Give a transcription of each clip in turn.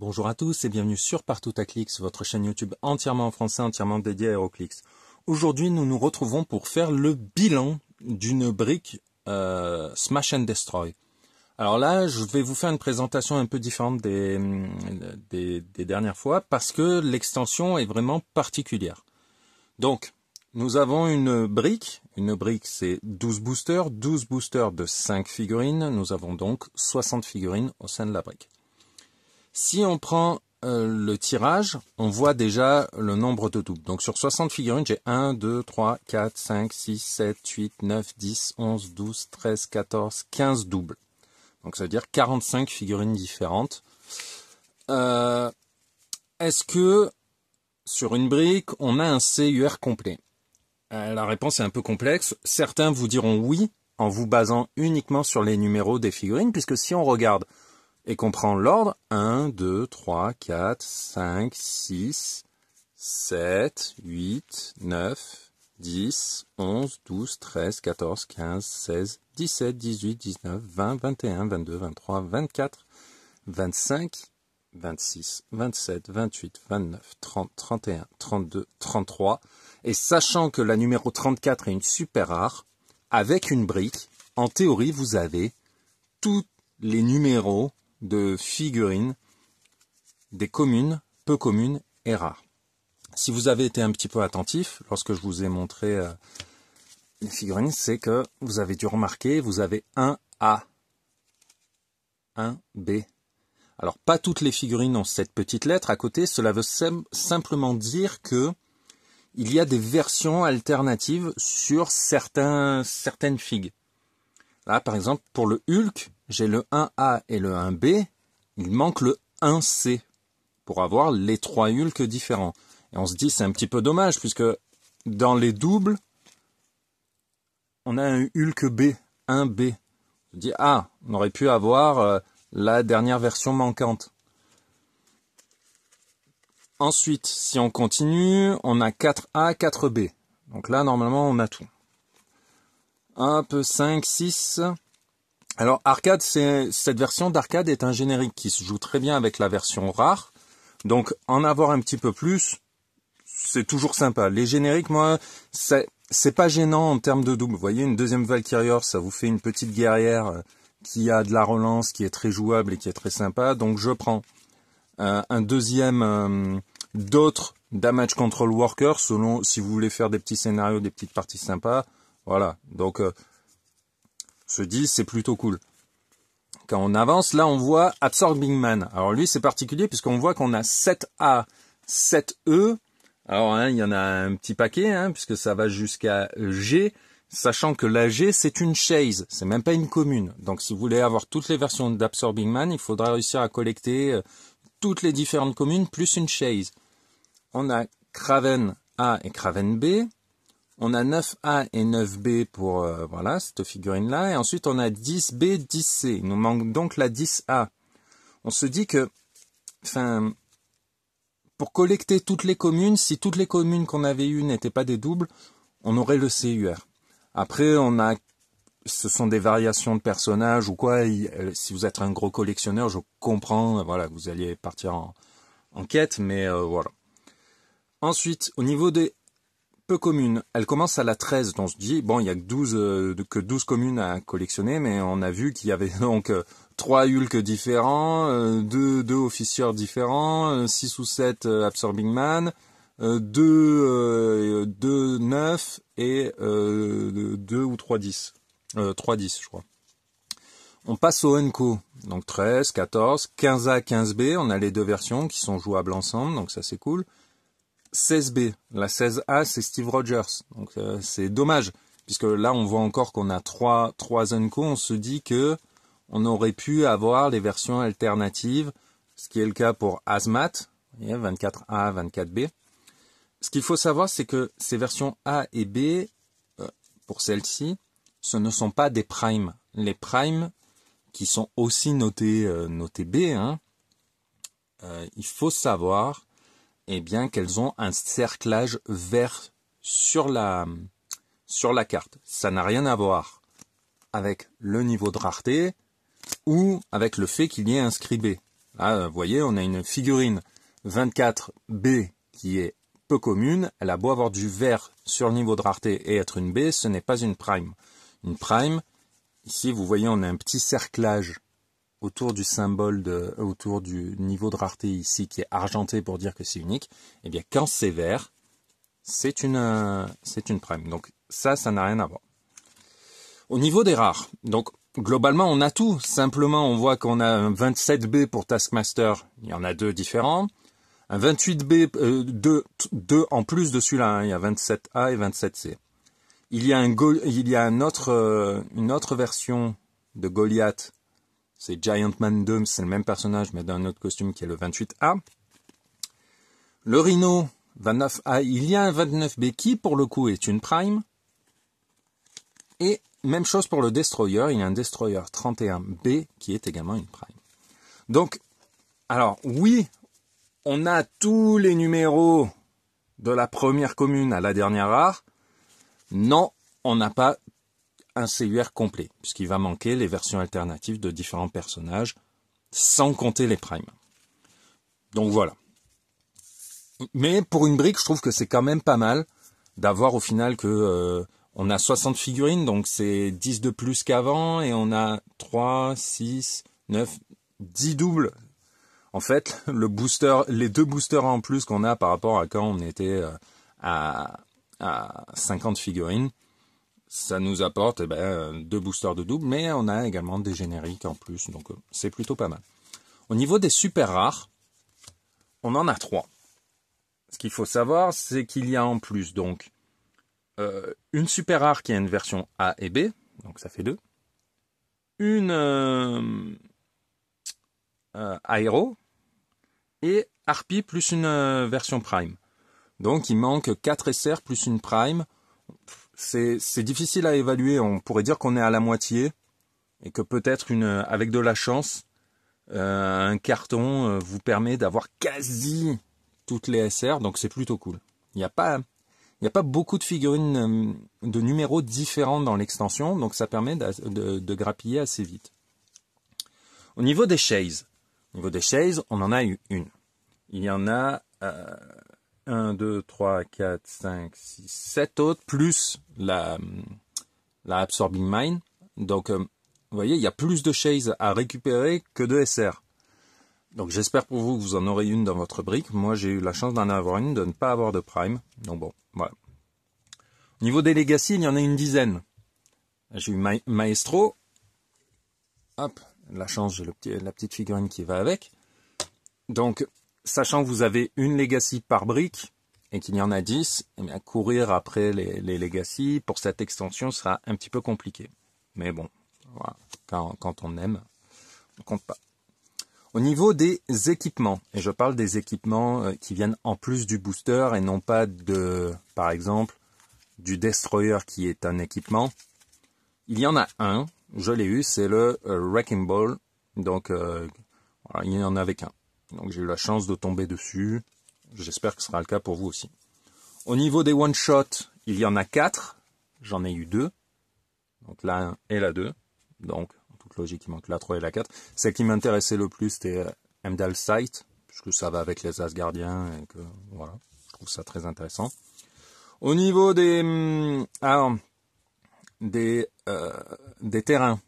Bonjour à tous et bienvenue sur Partout à Clix, votre chaîne YouTube entièrement en français, entièrement dédiée à HeroClix. Aujourd'hui, nous nous retrouvons pour faire le bilan d'une brique Smash and Destroy. Alors là, je vais vous faire une présentation un peu différente des dernières fois parce que l'extension est vraiment particulière. Donc, nous avons une brique c'est 12 boosters de 5 figurines, nous avons donc 60 figurines au sein de la brique. Si on prend le tirage, on voit déjà le nombre de doubles. Donc sur 60 figurines, j'ai 1, 2, 3, 4, 5, 6, 7, 8, 9, 10, 11, 12, 13, 14, 15 doubles. Donc ça veut dire 45 figurines différentes. Est-ce que sur une brique, on a un CUR complet? La réponse est un peu complexe. Certains vous diront oui, en vous basant uniquement sur les numéros des figurines, puisque si on regarde et qu'on prend l'ordre, 1, 2, 3, 4, 5, 6, 7, 8, 9, 10, 11, 12, 13, 14, 15, 16, 17, 18, 19, 20, 21, 22, 23, 24, 25, 26, 27, 28, 29, 30, 31, 32, 33. Et sachant que la numéro 34 est une super rare, avec une brique, en théorie, vous avez tous les numéros de figurines des communes, peu communes et rares. Si vous avez été un petit peu attentif, lorsque je vous ai montré les figurines, c'est que vous avez dû remarquer, vous avez un A, un B. Alors, pas toutes les figurines ont cette petite lettre à côté, cela veut simplement dire que il y a des versions alternatives sur certaines figues. Là, par exemple, pour le Hulk, j'ai le 1A et le 1B. Il manque le 1C pour avoir les 3 Hulk différents. Et on se dit, c'est un petit peu dommage, puisque dans les doubles, on a un Hulk B, 1B. On se dit, ah, on aurait pu avoir la dernière version manquante. Ensuite, si on continue, on a 4A, 4B. Donc là, normalement, on a tout. Hop, 5, 6. Alors, arcade, cette version d'arcade est un générique qui se joue très bien avec la version rare. Donc, en avoir un petit peu plus, c'est toujours sympa. Les génériques, moi, c'est pas gênant en termes de double. Vous voyez, une deuxième Valkyrior, ça vous fait une petite guerrière qui a de la relance, qui est très jouable et qui est très sympa. Donc, je prends un deuxième d'autres Damage Control Worker, selon si vous voulez faire des petits scénarios, des petites parties sympas. Voilà, donc se dit c'est plutôt cool. Quand on avance, là on voit Absorbing Man. Alors lui c'est particulier puisqu'on voit qu'on a 7A, 7E. Alors hein, il y en a un petit paquet hein, puisque ça va jusqu'à G, sachant que la G c'est une chase, c'est même pas une commune. Donc si vous voulez avoir toutes les versions d'Absorbing Man, il faudra réussir à collecter toutes les différentes communes plus une chase. On a Kraven A et Kraven B. On a 9A et 9B pour voilà cette figurine-là. Et ensuite, on a 10B, 10C. Il nous manque donc la 10A. On se dit que, enfin, pour collecter toutes les communes, si toutes les communes qu'on avait eues n'étaient pas des doubles, on aurait le CUR. Après, ce sont des variations de personnages ou quoi. Si vous êtes un gros collectionneur, je comprends, voilà, que vous alliez partir en quête, mais voilà. Ensuite, au niveau des peu communes, elle commence à la 13, donc on se dit, bon, il y a que 12 communes à collectionner, mais on a vu qu'il y avait donc 3 Hulk différents, 2 officiers différents, 6 ou 7 Absorbing Man, 2 9 et 2 ou 3 10. 3 10, je crois. On passe au Unco, donc 13, 14, 15A, 15B, on a les deux versions qui sont jouables ensemble, donc ça c'est cool. 16B, la 16A c'est Steve Rogers, donc c'est dommage, puisque là on voit encore qu'on a 3 Unco, on se dit que on aurait pu avoir les versions alternatives, ce qui est le cas pour Hazmat, 24A, 24B. Ce qu'il faut savoir c'est que ces versions A et B, pour celles-ci, ce ne sont pas des primes. Les primes, qui sont aussi notés B, hein, il faut savoir bien qu'elles ont un cerclage vert sur la carte. Ça n'a rien à voir avec le niveau de rareté ou avec le fait qu'il y ait inscrit B. Là, vous voyez, on a une figurine 24B qui est peu commune. Elle a beau avoir du vert sur le niveau de rareté et être une B, ce n'est pas une prime. Une prime, ici, vous voyez, on a un petit cerclage autour du symbole, autour du niveau de rareté ici, qui est argenté pour dire que c'est unique. Eh bien, quand c'est vert, c'est une prime. Donc ça n'a rien à voir. Au niveau des rares, donc globalement on a tout. Simplement on voit qu'on a un 27B pour Taskmaster, il y en a deux différents. Un 28B, deux en plus de celui-là, hein, il y a 27A et 27C. Il y a une autre version de Goliath, c'est Giant Man 2, c'est le même personnage mais d'un autre costume qui est le 28A. Le Rhino 29A, il y a un 29B qui pour le coup est une prime. Et même chose pour le Destroyer, il y a un Destroyer 31B qui est également une prime. Donc, alors oui, on a tous les numéros de la première commune à la dernière rare. Non, on n'a pas un CUR complet, puisqu'il va manquer les versions alternatives de différents personnages, sans compter les primes. Donc voilà. Mais pour une brique, je trouve que c'est quand même pas mal d'avoir au final que on a 60 figurines, donc c'est 10 de plus qu'avant, et on a 3, 6, 9, 10 doubles. En fait, le booster, les deux boosters en plus qu'on a par rapport à quand on était à 50 figurines, ça nous apporte deux boosters de double, mais on a également des génériques en plus, donc c'est plutôt pas mal. Au niveau des super rares, on en a 3. Ce qu'il faut savoir, c'est qu'il y a en plus donc une super rare qui a une version A et B, donc ça fait 2. Une Aero et Harpy plus une version Prime. Donc il manque 4 SR plus une Prime. C'est difficile à évaluer, on pourrait dire qu'on est à la moitié et que peut-être avec de la chance, un carton vous permet d'avoir quasi toutes les SR, donc c'est plutôt cool. Il n'y a pas beaucoup de figurines de numéros différents dans l'extension, donc ça permet de grappiller assez vite. Au niveau des Shays, on en a eu une. Il y en a 1, 2, 3, 4, 5, 6, 7 autres, plus la Absorbing Mine. Donc, vous voyez, il y a plus de Shays à récupérer que de SR. Donc j'espère pour vous que vous en aurez une dans votre brique. Moi j'ai eu la chance d'en avoir une, de ne pas avoir de prime. Donc bon, voilà. Au niveau des Legacy, il y en a une dizaine. J'ai eu Maestro. Hop, la chance, j'ai la petite figurine qui va avec. Donc, sachant que vous avez une Legacy par brique et qu'il y en a 10, eh bien, courir après les Legacy pour cette extension sera un petit peu compliqué. Mais bon, voilà. Quand on aime, on compte pas. Au niveau des équipements, et je parle des équipements qui viennent en plus du booster et non pas par exemple, du Destroyer qui est un équipement. Il y en a un, je l'ai eu, c'est le Wrecking Ball. Donc, voilà, il n'y en avait qu'un. Donc j'ai eu la chance de tomber dessus. J'espère que ce sera le cas pour vous aussi. Au niveau des one-shots, il y en a 4. J'en ai eu 2. Donc la 1 et la 2. Donc, logique, il manque la 3 et la 4. Celle qui m'intéressait le plus, c'était Heimdall Sight, puisque ça va avec les Asgardiens, et que, voilà, je trouve ça très intéressant. Au niveau des terrains,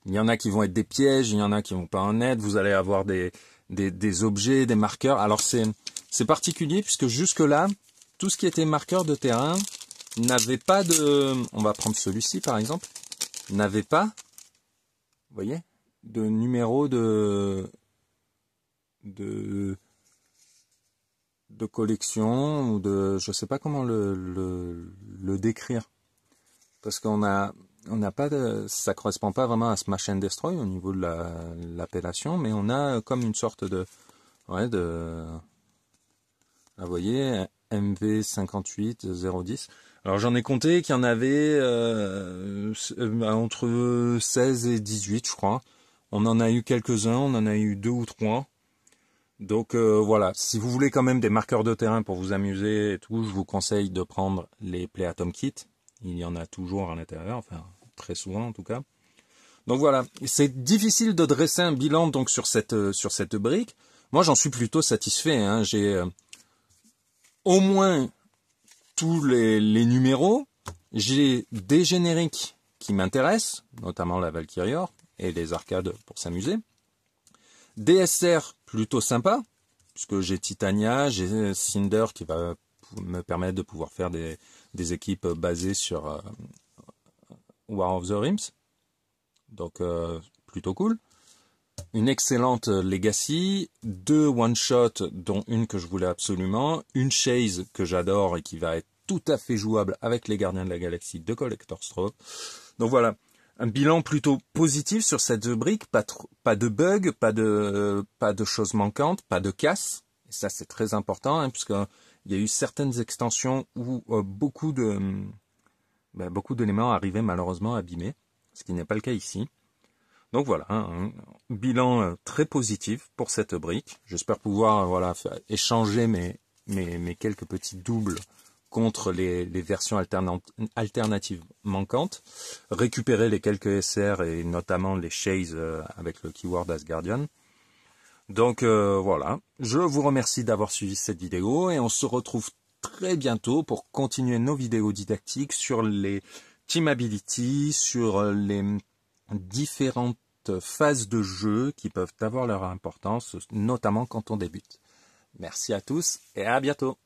il y en a qui vont être des pièges, il y en a qui vont pas en être, vous allez avoir des objets, des marqueurs. Alors c'est particulier, puisque jusque-là, tout ce qui était marqueur de terrain n'avait pas de... On va prendre celui-ci, par exemple, n'avait pas... Vous voyez, de numéro de collection ou de, je sais pas comment le décrire, parce qu'on n'a pas de, ça correspond pas vraiment à Smash and Destroy au niveau de l'appellation, mais on a comme une sorte de, vous voyez, MV58010. Alors j'en ai compté qu'il y en avait entre 16 et 18, je crois. On en a eu quelques-uns, on en a eu 2 ou 3. Donc voilà, si vous voulez quand même des marqueurs de terrain pour vous amuser et tout, je vous conseille de prendre les Play Atom Kit. Il y en a toujours à l'intérieur, enfin très souvent en tout cas. Donc voilà, c'est difficile de dresser un bilan donc sur cette brique. Moi, j'en suis plutôt satisfait, hein. J'ai au moins tous les numéros. J'ai des génériques qui m'intéressent, notamment la Valkyrior et les arcades pour s'amuser. Des SR plutôt sympas, puisque j'ai Titania, j'ai Cinder qui va me permettre de pouvoir faire des équipes basées sur War of the Realms. Donc plutôt cool. Une excellente Legacy, 2 one-shot dont une que je voulais absolument, une Chase que j'adore et qui va être tout à fait jouable avec les Gardiens de la Galaxie de Collector Stroke. Donc voilà, un bilan plutôt positif sur cette brique, pas de bugs, pas de choses manquantes, pas de casse. Et ça c'est très important, hein, puisqu'il y a eu certaines extensions où beaucoup d'éléments arrivaient malheureusement abîmés, ce qui n'est pas le cas ici. Donc voilà, un bilan très positif pour cette brique. J'espère pouvoir échanger mes quelques petits doubles contre les versions alternatives manquantes, récupérer les quelques SR et notamment les Chase avec le keyword Asgardian. Donc voilà, je vous remercie d'avoir suivi cette vidéo et on se retrouve très bientôt pour continuer nos vidéos didactiques sur les Team Ability, sur les différentes phases de jeu qui peuvent avoir leur importance, notamment quand on débute. Merci à tous et à bientôt.